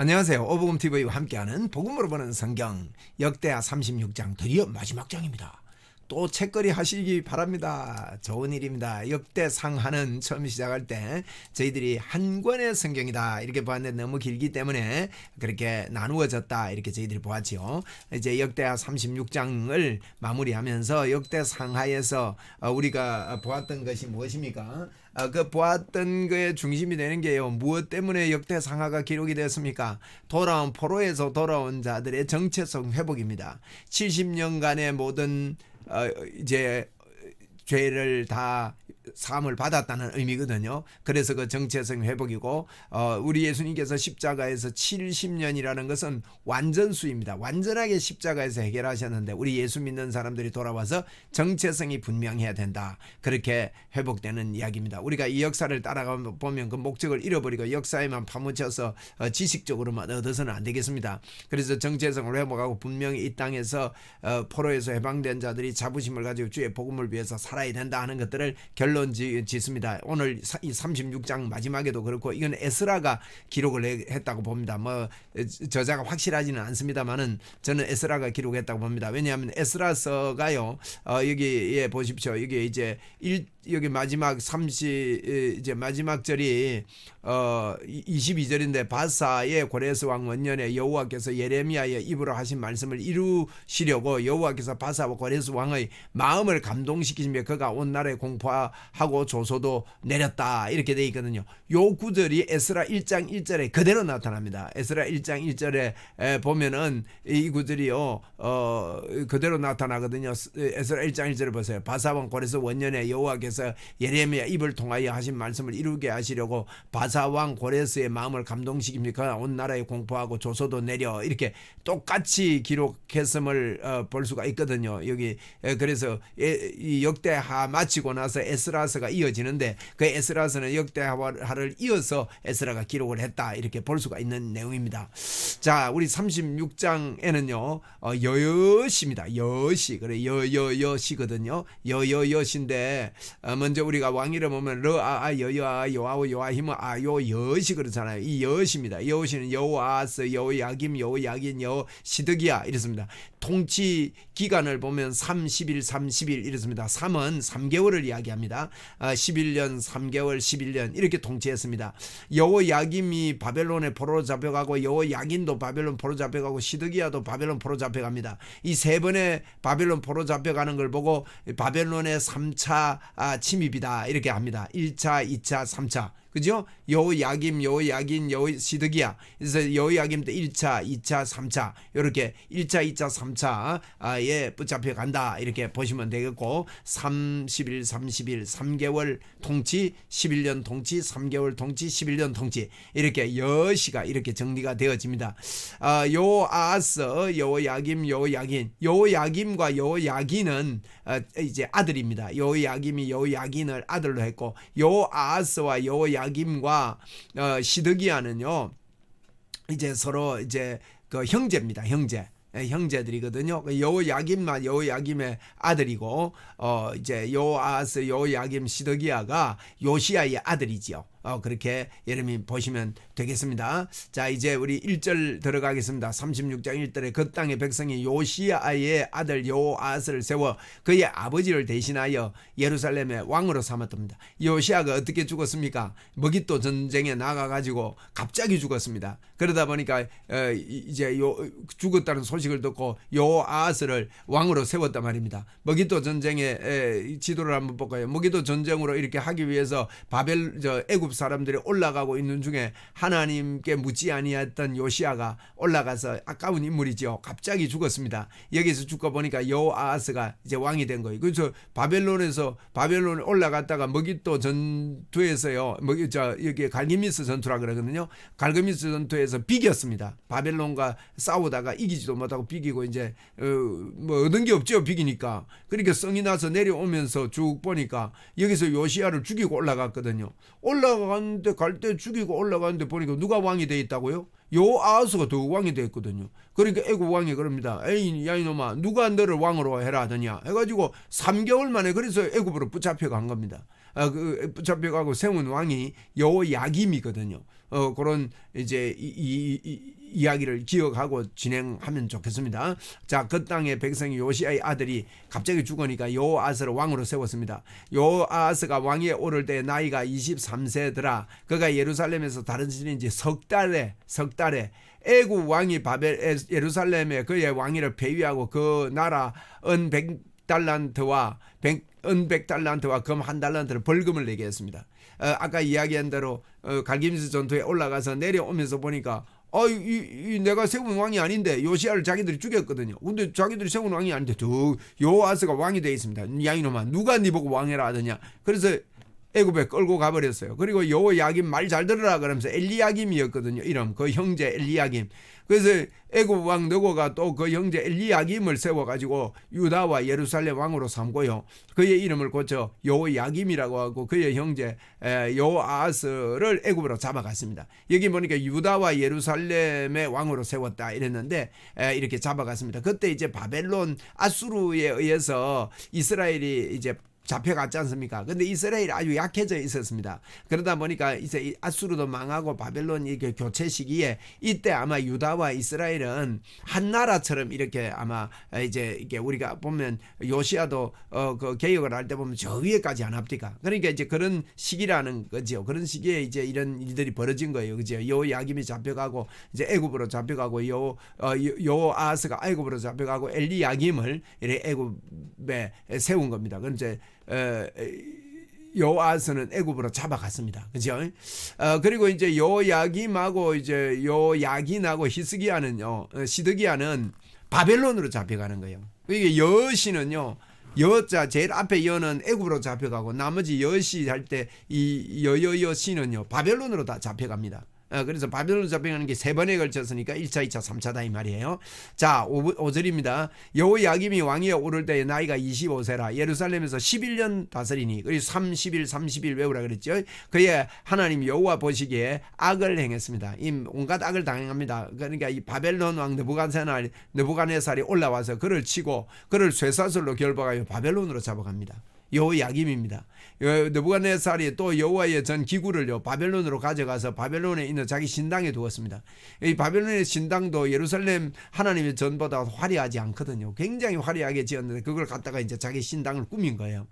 안녕하세요. 오복음TV와 함께하는 복음으로 보는 성경 역대하 36장 드디어 마지막 장입니다. 또 책거리 하시기 바랍니다. 좋은 일입니다. 역대상하는 처음 시작할 때 저희들이 한 권의 성경이다 이렇게 보았는데 너무 길기 때문에 그렇게 나누어졌다 이렇게 저희들이 보았지요. 이제 역대하 36장을 마무리하면서 역대상하에서 우리가 보았던 것이 무엇입니까? 그 보았던 거에 중심이 되는 게요. 무엇 때문에 역대상하가 기록이 되었습니까? 돌아온 포로에서 돌아온 자들의 정체성 회복입니다. 70년간의 모든 이제 죄를 다 사함을 받았다는 의미거든요. 그래서 그 정체성 회복이고 우리 예수님께서 십자가에서 70년이라는 것은 완전수입니다. 완전하게 십자가에서 해결하셨는데 우리 예수 믿는 사람들이 돌아와서 정체성이 분명해야 된다. 그렇게 회복되는 이야기입니다. 우리가 이 역사를 따라가 보면 그 목적을 잃어버리고 역사에만 파묻혀서 지식적으로만 얻어서는 안 되겠습니다. 그래서 정체성을 회복하고 분명히 이 땅에서 포로에서 해방된 자들이 자부심을 가지고 주의 복음을 위해서 살아야 된다 하는 것들을 결론 짓습니다. 오늘 이 36장 마지막에도 그렇고 이건 에스라가 기록을 했다고 봅니다. 뭐 저자가 확실하지는 않습니다만은 저는 에스라가 기록했다고 봅니다. 왜냐하면 에스라서가요. 여기에 보십시오. 여기 이제 여기 마지막 이제 마지막 절이 22절인데 바사의 고레스 왕 원년에 여호와께서 예레미야의 입으로 하신 말씀을 이루시려고 여호와께서 바사와 고레스 왕의 마음을 감동시키시며 그가 온 나라에 공포하고 조소도 내렸다 이렇게 되어 있거든요. 요 구절이 에스라 1장 1절에 그대로 나타납니다. 에스라 1장 1절에 보면은 이 구절이요 그대로 나타나거든요. 에스라 1장 1절에 보세요. 바사왕 고레스 원년에 여호와께서 예레미야 입을 통하여 하신 말씀을 이루게 하시려고 바사왕 고레스의 마음을 감동시킵니까? 온 나라에 공포하고 조소도 내려 이렇게 똑같이 기록했음을 볼 수가 있거든요. 여기 그래서 이 역대하 마치고 나서 에스라서가 이어지는데 그 에스라서는 역대하를 이어서 에스라가 기록을 했다 이렇게 볼 수가 있는 내용입니다. 자, 우리 36장에는요 여여시입니다. 여시 그래 여여시거든요. 여여시인데 먼저 우리가 왕 이름 보면 르아아 여여아 요아오 요아힘 아요 여시 그렇잖아요. 이 여시입니다. 여시는 여호아스 여호야김 여호야긴 여시드기야 이렇습니다. 통치 기간을 보면 30일 30일 이렇습니다. 3은 3개월을 이야기합니다. 11년 3개월 11년 이렇게 통치했습니다. 여호야김이 바벨론에 포로로 잡혀가고 여호야긴도 바벨론 포로 잡혀가고 시드기야도 바벨론 포로 잡혀갑니다. 이 세 번의 바벨론 포로 잡혀가는 걸 보고 바벨론의 3차 침입이다 이렇게 합니다. 1차 2차 3차 그죠? 여호야김, 여호야긴, 여호시드기야. 그래서 여호야김 때 1차, 2차, 3차 이렇게 1차, 2차, 3차에 붙잡혀 간다 이렇게 보시면 되겠고 30일, 30일, 3개월 통치, 11년 통치, 3개월 통치, 11년 통치 이렇게 여시가 이렇게 정리가 되어집니다. 여호아스, 여호야김, 여호야긴, 여호야김과 여호야긴은 이제 아들입니다. 여호야김이 여호야긴을 아들로 했고 여호아스와 여호야김과 시드기야는요 이제 서로 이제 그 형제입니다. 형제들이거든요. 여호야김만 여호야김의 아들이고 이제 여호아스 여호야김 시드기야가 요시야의 아들이지요. 그렇게 여러분이 보시면 되겠습니다. 자, 이제 우리 1절 들어가겠습니다. 36장 1절에 그 땅의 백성이 요시야의 아들 여호아스를 세워 그의 아버지를 대신하여 예루살렘의 왕으로 삼았답니다. 요시야가 어떻게 죽었습니까? 머깃도 전쟁에 나가가지고 갑자기 죽었습니다. 그러다 보니까 이제 죽었다는 소식을 듣고 여호아스를 왕으로 세웠단 말입니다. 머깃도 전쟁의 지도를 한번 볼까요? 머깃도 전쟁으로 이렇게 하기 위해서 애굽 사람들이 올라가고 있는 중에 하나님께 묻지 아니했던 요시야가 올라가서 아까운 인물이죠. 갑자기 죽었습니다. 여기서 죽고 보니까 여호아스가 이제 왕이 된 거예요. 그래서 바벨론에 올라갔다가 머깃도 전투에서요. 여기 갈기미스 전투라 그러거든요. 갈기미스 전투에서 비겼습니다. 바벨론과 싸우다가 이기지도 못하고 비기고 이제 뭐 얻은 게 없죠. 비기니까. 그러니까 성이 나서 내려오면서 쭉 보니까 여기서 요시야를 죽이고 올라갔거든요. 올라가는데 갈 때 죽이고 올라가는데 보니까 누가 왕이 돼 있다고요? 여호아스가 더 왕이 돼 있거든요. 그러니까 애굽 왕이 그럽니다. 에이 야 이놈아 누가 너를 왕으로 해라 하더냐 해가지고 3개월 만에 그래서 애굽으로 붙잡혀 간 겁니다. 붙잡혀가고 세운 왕이 여호야김이거든요. 그런 이제 이야기를 기억하고 진행하면 좋겠습니다. 자, 그 땅의 백성이 요시아의 아들이 갑자기 죽으니까 여호아스를 왕으로 세웠습니다. 여호아스가 왕위에 오를 때 나이가 23세더라. 그가 예루살렘에서 다른 신인지 석 달에 애굽 왕이 예루살렘에 그의 왕위를 폐위하고 그 나라 은 100달란트와 은 100달란트와 금 1달란트를 벌금을 내게 했습니다. 아까 이야기한 대로 갈기미스 전투에 올라가서 내려오면서 보니까 내가 세운 왕이 아닌데 요시아를 자기들이 죽였거든요. 근데 자기들이 세운 왕이 아닌데 여호아스가 왕이 되어 있습니다. 야 이놈아, 누가 네 보고 왕이라 하더냐. 그래서 애굽에 끌고 가버렸어요. 그리고 여호야김 말 잘 들으라 그러면서 엘리야김이었거든요. 이름 그 형제 엘리야김. 그래서 애굽 왕 느고가 또 그 형제 엘리야김을 세워가지고 유다와 예루살렘 왕으로 삼고요. 그의 이름을 고쳐 여호야김이라고 하고 그의 형제 여호아스를 애굽으로 잡아갔습니다. 여기 보니까 유다와 예루살렘의 왕으로 세웠다 이랬는데 이렇게 잡아갔습니다. 그때 이제 바벨론 아수르에 의해서 이스라엘이 이제 잡혀갔지 않습니까? 근데 이스라엘이 아주 약해져 있었습니다. 그러다 보니까 이제 아수르도 망하고 바벨론 이렇게 교체 시기에 이때 아마 유다와 이스라엘은 한 나라처럼 이렇게 아마 이제 이게 우리가 보면 요시아도 그 개혁을 할 때 보면 저 위에까지 안 합니까? 그러니까 이제 그런 시기라는 거죠. 그런 시기에 이제 이런 일들이 벌어진 거예요. 그죠? 여호야김이 잡혀가고 이제 애굽으로 잡혀가고 여호아스가 애굽으로 잡혀가고 엘리야김을 이렇게 애굽에 세운 겁니다. 그럼 이제 여호아스는 애굽으로 잡아갔습니다. 그죠? 그리고 이제 여호야김하고 이제 여호야긴하고 시드기야는 바벨론으로 잡혀가는 거예요. 이게 여시는요. 여자 제일 앞에 여는 애굽으로 잡혀가고 나머지 여시 할 때 이 여시는요 바벨론으로 다 잡혀갑니다. 그래서 바벨론 잡혀가는 게 3번에 걸쳤으니까 1차, 2차, 3차다 이 말이에요. 자, 5절입니다. 여호야김이 왕위에 오를 때의 나이가 25세라. 예루살렘에서 11년 다스리니. 그리고 30일 외우라 그랬죠. 그의 하나님 여호와 보시기에 악을 행했습니다. 온갖 악을 당행합니다. 그러니까 이 바벨론 왕 느부갓네살이 올라와서 그를 치고 그를 쇠사슬로 결박하여 바벨론으로 잡아갑니다. 여호야김입니다. 느부갓네살이 또 여호와의 전 기구를요 바벨론으로 가져가서 바벨론에 있는 자기 신당에 두었습니다. 이 바벨론의 신당도 예루살렘 하나님의 전보다 화려하지 않거든요. 굉장히 화려하게 지었는데 그걸 갖다가 이제 자기 신당을 꾸민 거예요.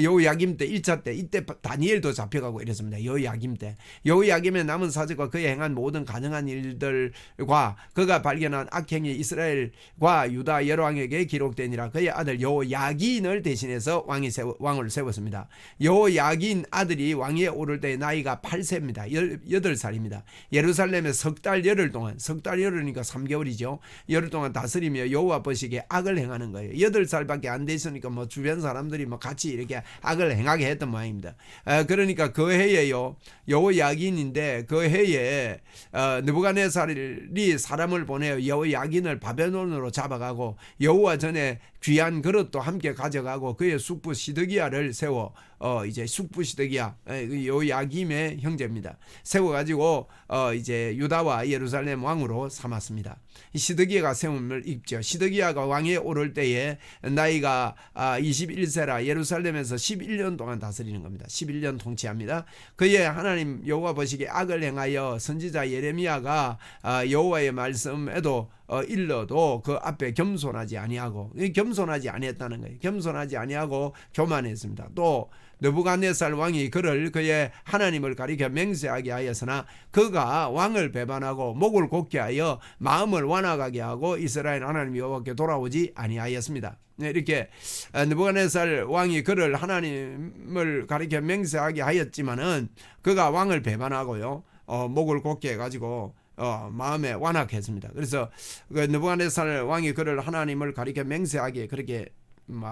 여호야김 때 1차 때 이때 다니엘도 잡혀가고 이랬습니다. 여호야김 때 여호야김의 남은 사적과 그의 행한 모든 가능한 일들과 그가 발견한 악행이 이스라엘과 유다 여러 왕에게 기록되니라. 그의 아들 여호야긴을 대신해서 왕을 세웠습니다. 여호야긴 아들이 왕위에 오를 때 나이가 8세입니다. 8살입니다. 예루살렘에 석 달 열흘 동안, 석 달 열흘이니까 3개월이죠. 열흘 동안 다스리며 여호와 보시기에 악을 행하는 거예요. 8살밖에 안 돼 있으니까 뭐 주변 사람들이 뭐 같이 이렇게 악을 행하게 했던 모양입니다. 그러니까 그 해에요. 여호야긴인데 그 해에 느부갓네살이 사람을 보내어 여호야긴을 바벨론으로 잡아가고 여호와 전에 귀한 그릇도 함께 가져가고 그의 숙부 시드기야를 세워 이제 숙부 시드기야 여호야김의 형제입니다. 세워가지고 이제 유다와 예루살렘 왕으로 삼았습니다. 시드기야가 세움을 입죠. 시드기야가 왕에 오를 때에 나이가 21세라 예루살렘에서 11년 동안 다스리는 겁니다. 11년 통치합니다. 그의 하나님 여호와 보시기에 악을 행하여 선지자 예레미야가 여호와의 말씀에도 일러도 그 앞에 겸손하지 아니하고 겸손하지 아니했다는 거예요. 겸손하지 아니하고 교만했습니다. 또 느부갓네살 왕이 그를 그의 하나님을 가리켜 맹세하게 하였으나 그가 왕을 배반하고 목을 곱게 하여 마음을 완악하게 하고 이스라엘 하나님 여호와께 돌아오지 아니하였습니다. 이렇게 느부갓네살 왕이 그를 하나님을 가리켜 맹세하게 하였지만은 그가 왕을 배반하고요 목을 곱게 해가지고 마음에 완악했습니다. 그래서 그 느부갓네살 왕이 그를 하나님을 가리켜 맹세하게 그렇게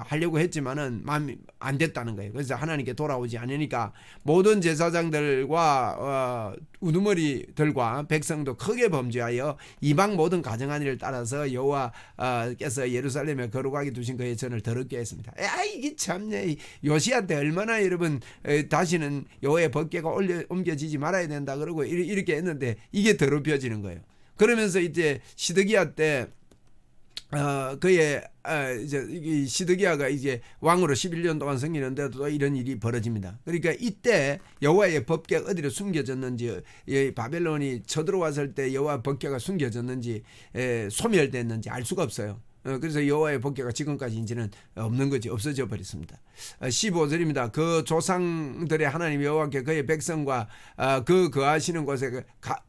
하려고 했지만은 마음이 안 됐다는 거예요. 그래서 하나님께 돌아오지 않으니까 모든 제사장들과 우두머리들과 백성도 크게 범죄하여 이방 모든 가정한 일을 따라서 여호와께서 예루살렘에 거룩하게 두신 그의 전을 더럽게 했습니다. 이게 참네. 요시아 때 얼마나 여러분 다시는 여호와의 법궤가 옮겨지지 말아야 된다 그러고 이렇게 했는데 이게 더럽혀지는 거예요. 그러면서 이제 시드기야 때 그의 이제 이 시드기야가 이제 왕으로 11년 동안 섬기는데도 이런 일이 벌어집니다. 그러니까 이때 여호와의 법궤가 어디로 숨겨졌는지, 바벨론이 쳐들어왔을 때 여호와 법궤가 숨겨졌는지 소멸됐는지 알 수가 없어요. 그래서 여호와의 법궤가 지금까지 이제는 없는 거지, 없어져 버렸습니다. 15절입니다. 그 조상들의 하나님 여호와께 그의 백성과 그 거하시는 곳에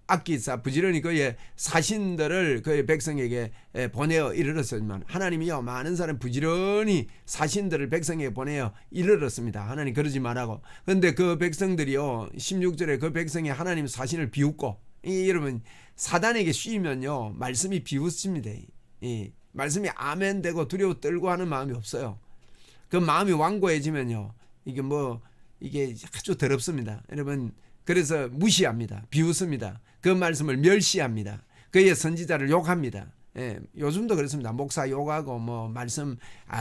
아끼사 부지런히 그의 사신들을 그의 백성에게 보내어 이르렀지만, 하나님이요 많은 사람 부지런히 사신들을 백성에게 보내어 이르렀습니다. 하나님 그러지 말라고. 그런데 그 백성들이요 16절에 그 백성이 하나님 사신을 비웃고, 여러분 사단에게 씌이면요 말씀이 비웃습니다. 말씀이 아멘 되고 두려워 떨고 하는 마음이 없어요. 그 마음이 완고해지면요 이게 아주 더럽습니다. 여러분 그래서 무시합니다. 비웃습니다. 그 말씀을 멸시합니다. 그의 선지자를 욕합니다. 요즘도 그렇습니다. 목사 욕하고 말씀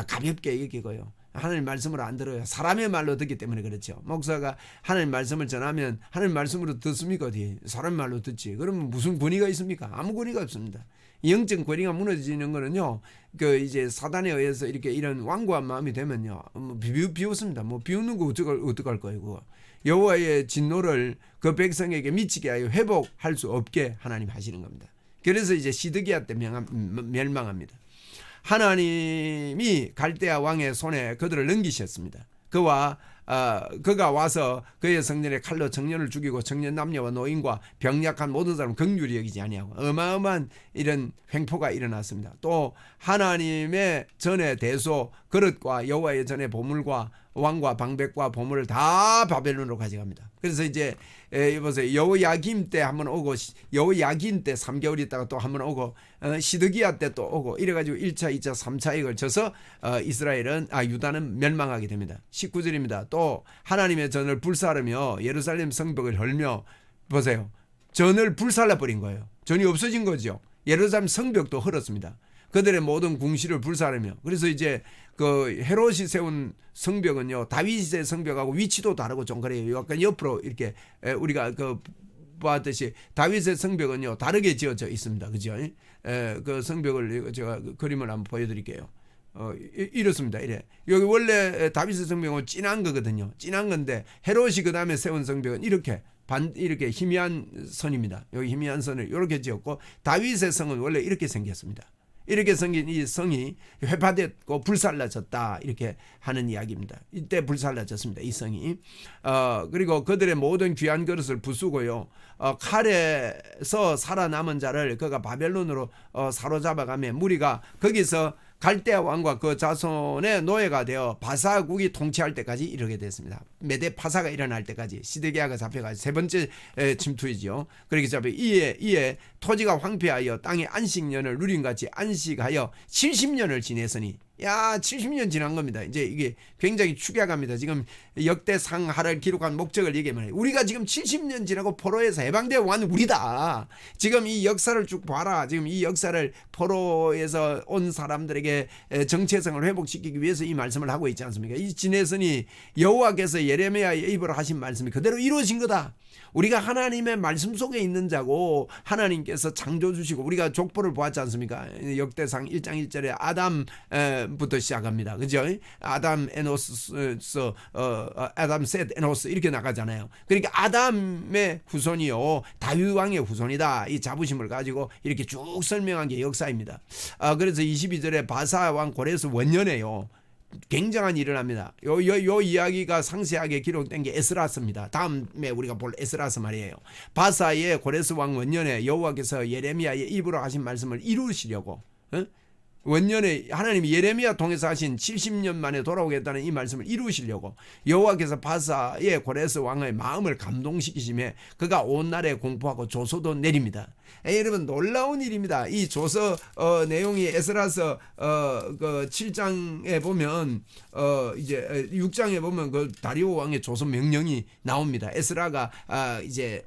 가볍게 여기고요. 하나님 말씀으로 안 들어요. 사람의 말로 듣기 때문에 그렇죠. 목사가 하나님 말씀을 전하면 하나님 말씀으로 듣습니까? 어디 사람 말로 듣지. 그러면 무슨 권위가 있습니까? 아무 권위가 없습니다. 영적 권위가 무너지는 거는요, 이제 사단에 의해서 이렇게 이런 완고한 마음이 되면요, 비웃습니다. 비웃는 거 어떡할 거예요, 그거. 여호와의 진노를 그 백성에게 미치게 하여 회복할 수 없게 하나님 하시는 겁니다. 그래서 이제 시드기야 때 멸망합니다. 하나님이 갈대아 왕의 손에 그들을 넘기셨습니다. 그가 와서 그의 성전에 칼로 청년을 죽이고 청년 남녀와 노인과 병약한 모든 사람 긍휼히 여기지 아니하고, 어마어마한 이런 횡포가 일어났습니다. 또 하나님의 전의 대소 그릇과 여호와의 전의 보물과 왕과 방백과 보물을 다 바벨론으로 가져갑니다. 그래서 이제 보세요. 여호야김 때 한번 오고, 여호야긴 때 3개월 있다가 또 한번 오고, 시드기야 때 또 오고, 이래가지고 1차 2차 3차에 걸쳐서 유다는 멸망하게 됩니다. 19절입니다. 또 하나님의 전을 불사르며 예루살렘 성벽을 헐며, 보세요, 전을 불살라 버린 거예요. 전이 없어진 거죠. 예루살렘 성벽도 헐었습니다. 그들의 모든 궁시를 불사르며. 그래서 이제 그 헤롯이 세운 성벽은요 다윗의 성벽하고 위치도 다르고 좀 그래요. 약간 옆으로 이렇게 우리가 봤듯이 다윗의 성벽은요 다르게 지어져 있습니다. 그죠? 그 성벽을 제가 그림을 한번 보여드릴게요. 이렇습니다. 이래. 여기 원래 다윗의 성벽은 진한 거거든요. 진한 건데 헤롯이 그 다음에 세운 성벽은 이렇게 희미한 선입니다. 여기 희미한 선을 이렇게 지었고, 다윗의 성은 원래 이렇게 생겼습니다. 이렇게 생긴 이 성이 회파됐고 불살라졌다, 이렇게 하는 이야기입니다. 이때 불살라졌습니다. 이 성이. 그리고 그들의 모든 귀한 그릇을 부수고요, 칼에서 살아남은 자를 그가 바벨론으로 사로잡아가며 무리가 거기서 갈대아 왕과 그 자손의 노예가 되어 바사국이 통치할 때까지 이르게 됐습니다. 메대 파사가 일어날 때까지 시드기야가 잡혀가지고 세 번째 침투이죠. 그렇게 잡혀 이에 토지가 황폐하여 땅의 안식년을 누림같이 안식하여 70년을 지냈으니, 70년 지난 겁니다. 이제 이게 굉장히 축약합니다. 지금 역대상하를 기록한 목적을 얘기하면, 우리가 지금 70년 지나고 포로에서 해방되어 완 우리다. 지금 이 역사를 쭉 봐라. 지금 이 역사를 포로에서 온 사람들에게 정체성을 회복시키기 위해서 이 말씀을 하고 있지 않습니까? 이 지냈으니 여호와께서 예레미야의 입으로 하신 말씀이 그대로 이루어진 거다. 우리가 하나님의 말씀 속에 있는 자고, 하나님께서 창조 주시고, 우리가 족보를 보았지 않습니까? 역대상 1장 1절에 아담부터 시작합니다. 그죠? 아담 에노스, 아담 셋 에노스 이렇게 나가잖아요. 그러니까 아담의 후손이요 다윗 왕의 후손이다, 이 자부심을 가지고 이렇게 쭉 설명한 게 역사입니다. 그래서 22절에 바사 왕 고레스 원년에요 굉장한 일을 합니다. 요 이야기가 상세하게 기록된 게 에스라스입니다. 다음에 우리가 볼 에스라스 말이에요. 바사의 고레스 왕 원년에 여호와께서 예레미야의 입으로 하신 말씀을 이루시려고, 원년에 하나님이 예레미야 통해서 하신 70년 만에 돌아오겠다는 이 말씀을 이루시려고 여호와께서 바사의 고레스 왕의 마음을 감동시키시며 그가 온 나라에 공포하고 조서도 내립니다. 여러분 놀라운 일입니다. 이 조서 내용이 에스라서 그 7장에 보면 이제 6장에 보면 그 다리오 왕의 조서 명령이 나옵니다. 에스라가 이제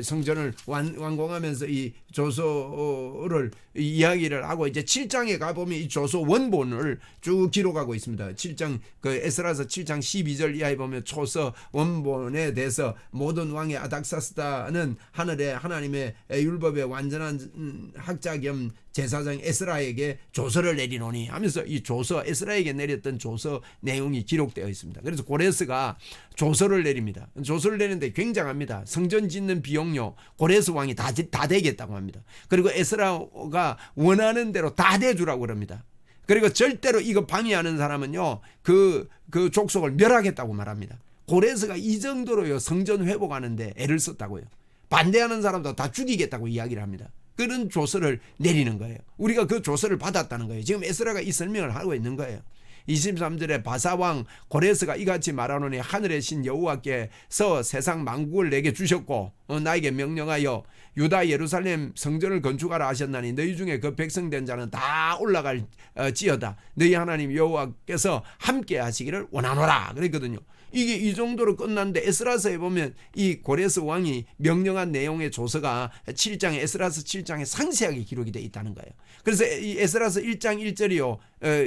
성전을 완공하면서 이 조서를 이야기를 하고 이제 7장에 가보면 이 조서 원본을 쭉 기록하고 있습니다. 7장 그 에스라서 7장 12절 이하에 보면 조서 원본에 대해서 모든 왕의 아닥사스다는 하늘에 하나님의 율법의 완전한 학자 겸 제사장 에스라에게 조서를 내리노니 하면서 이 조서 에스라에게 내렸던 조서 내용이 기록되어 있습니다. 그래서 고레스가 조서를 내립니다. 조서를 내는데 굉장합니다. 성전 짓는 비용료 고레스 왕이 다 대겠다고 합니다. 그리고 에스라가 원하는 대로 다 대주라고 그럽니다. 그리고 절대로 이거 방해하는 사람은요 그 족속을 멸하겠다고 말합니다. 고레스가 이 정도로요 성전 회복하는데 애를 썼다고요. 반대하는 사람도 다 죽이겠다고 이야기를 합니다. 그런 조서를 내리는 거예요. 우리가 그 조서를 받았다는 거예요. 지금 에스라가 이 설명을 하고 있는 거예요. 23절에 바사왕 고레스가 이같이 말하노니 하늘의 신 여호와께서 세상 만국을 내게 주셨고 나에게 명령하여 유다 예루살렘 성전을 건축하라 하셨나니 너희 중에 그 백성된 자는 다 올라갈지어다. 너희 하나님 여호와께서 함께 하시기를 원하노라 그랬거든요. 이게 이 정도로 끝났는데 에스라서에 보면 이 고레스 왕이 명령한 내용의 조서가 7장에 에스라서 7장에 상세하게 기록이 되어 있다는 거예요. 그래서 이 에스라서 1장 1절이요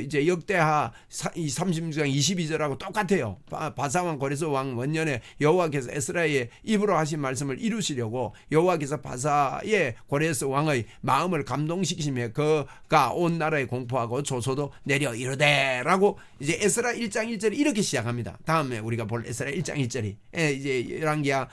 이제 역대하 36장 22절하고 똑같아요. 바사왕 고레스 왕 원년에 여호와께서 에스라의 입으로 하신 말씀을 이루시려고 여호와께서 바사의 고레스 왕의 마음을 감동시키시며 그가 온 나라에 공포하고 조서도 내려 이르되라고 이제 에스라 1장 1절이 이렇게 시작합니다. 다음에 우리가 볼 에스라 1장 1절이 이제 열왕기하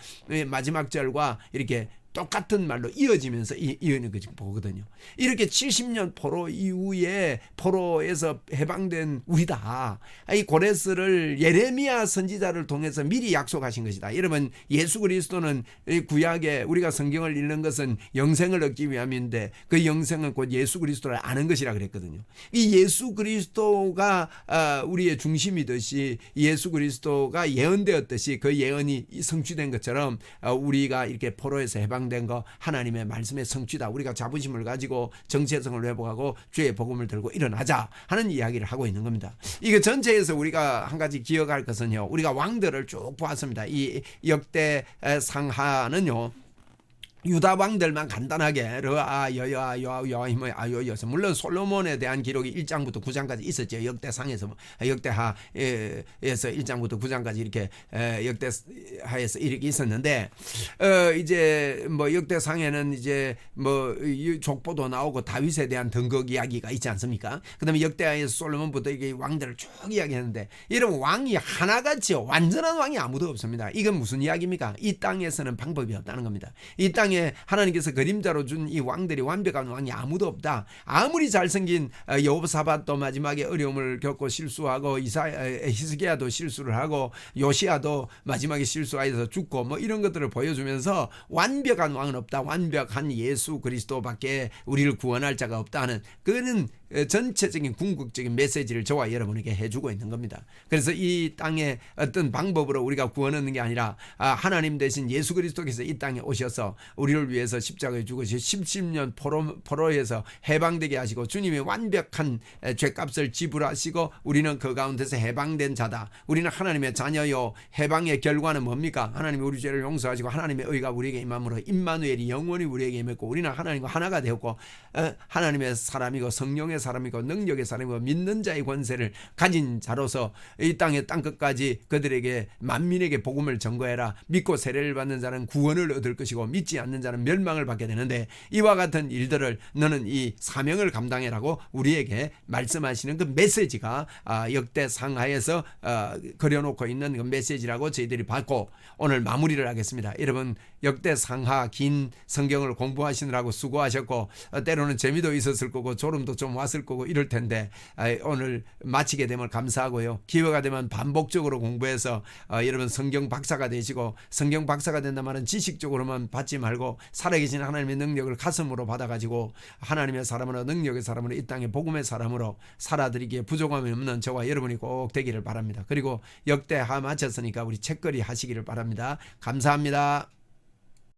마지막 절과 이렇게 똑같은 말로 이어지면서 이어는 거지 보거든요. 이렇게 70년 포로 이후에 포로에서 해방된 우리다. 이 고레스를 예레미야 선지자를 통해서 미리 약속하신 것이다. 여러분 예수 그리스도는 구약에 우리가 성경을 읽는 것은 영생을 얻기 위함인데 그 영생은 곧 예수 그리스도를 아는 것이라 그랬거든요. 이 예수 그리스도가 우리의 중심이듯이 예수 그리스도가 예언되었듯이 그 예언이 성취된 것처럼 우리가 이렇게 포로에서 해방 된 거 하나님의 말씀의 성취다. 우리가 자부심을 가지고 정체성을 회복하고 주의 복음을 들고 일어나자 하는 이야기를 하고 있는 겁니다. 이거 전체에서 우리가 한 가지 기억할 것은요. 우리가 왕들을 쭉 보았습니다. 이 역대 상하는요. 유다 왕들만 간단하게 여호와여서 물론 솔로몬에 대한 기록이 1장부터 9장까지 있었죠. 역대상에서 역대하에서 1장부터 9장까지 이렇게 역대하에서 이렇게 있었는데 이제 뭐 역대상에는 이제 뭐 족보도 나오고 다윗에 대한 등극 이야기가 있지 않습니까? 그다음에 역대하에서 솔로몬부터 이게 왕들을 쭉 이야기했는데 여러분 왕이 하나같이 완전한 왕이 아무도 없습니다. 이건 무슨 이야기입니까? 이 땅에서는 방법이 없다는 겁니다. 이 땅에 하나님께서 그림자로 준 이 왕들이 완벽한 왕이 아무도 없다. 아무리 잘생긴 여호사밧도 마지막에 어려움을 겪고 실수하고 히스기야도 실수를 하고 요시야도 마지막에 실수하여서 죽고 뭐 이런 것들을 보여주면서 완벽한 왕은 없다. 완벽한 예수 그리스도밖에 우리를 구원할 자가 없다는 그는 전체적인 궁극적인 메시지를 저와 여러분에게 해주고 있는 겁니다. 그래서 이 땅에 어떤 방법으로 우리가 구원 얻는 게 아니라 하나님 대신 예수 그리스도께서 이 땅에 오셔서 우리를 위해서 십자가에 죽으시 10년 포로에서 해방되게 하시고 주님의 완벽한 죄값을 지불하시고 우리는 그 가운데서 해방된 자다. 우리는 하나님의 자녀요. 해방의 결과는 뭡니까? 하나님이 우리 죄를 용서하시고 하나님의 의가 우리에게 임함으로 임마누엘이 영원히 우리에게 임했고 우리는 하나님과 하나가 되었고 하나님의 사람이고 성령의 사람이고 능력의 사람이고 믿는 자의 권세를 가진 자로서 이 땅의 땅끝까지 그들에게 만민에게 복음을 전거해라. 믿고 세례를 받는 자는 구원을 얻을 것이고 믿지 않는 자는 멸망을 받게 되는데 이와 같은 일들을 너는 이 사명을 감당해라고 우리에게 말씀하시는 그 메시지가 역대 상하에서 그려놓고 있는 그 메시지라고 저희들이 받고 오늘 마무리를 하겠습니다. 여러분 역대 상하 긴 성경을 공부하시느라고 수고하셨고 때로는 재미도 있었을 거고 졸음도 좀 왔을 거고 이럴 텐데 오늘 마치게 되면 감사하고요. 기회가 되면 반복적으로 공부해서 여러분 성경 박사가 되시고 성경 박사가 된다면 지식적으로만 받지 말고 살아계신 하나님의 능력을 가슴으로 받아가지고 하나님의 사람으로 능력의 사람으로 이 땅의 복음의 사람으로 살아드리기에 부족함이 없는 저와 여러분이 꼭 되기를 바랍니다. 그리고 역대하 마쳤으니까 우리 책거리 하시기를 바랍니다. 감사합니다.